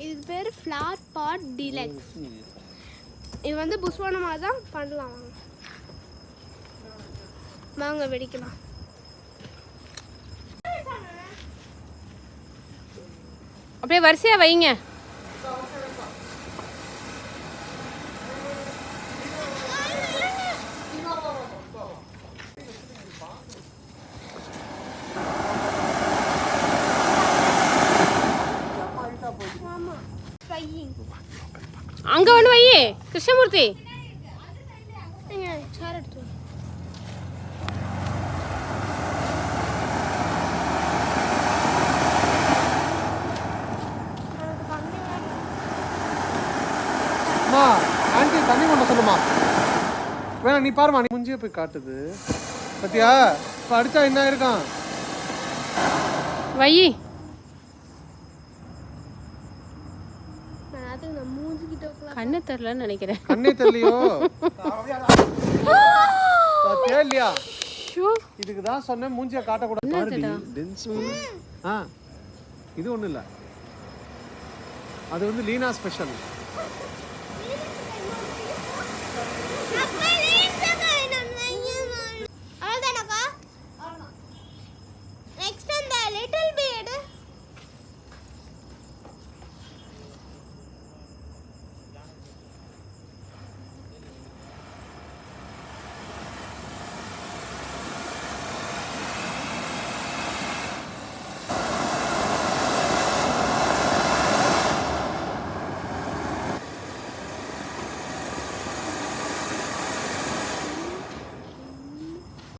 இதுக்கு பேர் ஃப்ளார் பாட் டீலக்ஸ். இது வந்து புஷ்வானமாக தான் பண்ணலாம். வாங்க வெடிக்கலாம். அப்படியே வரிசையா வைங்க. அங்க ஒண்ணு வை கிருஷ்ணமூர்த்தி. சேர் எடுத்து ஆண்டி தண்ணி கொண்டு சொல்லுமா. வேணா நீ பாருமா, நீ முஞ்சிய போய் காட்டுது பத்தியா. இப்போ அடிச்சா என்ன இருக்கான் வை. கண்ணு தெரியலன்னு நினைக்கிறேன். கண்ணே தெரியலையோ தெரியலையா? இதுக்கு தான் சொன்னேன் மூஞ்சிய காட்டக்கூடாது. இது ஒன்றும் இல்லை, அது வந்து லீனா ஸ்பெஷல்.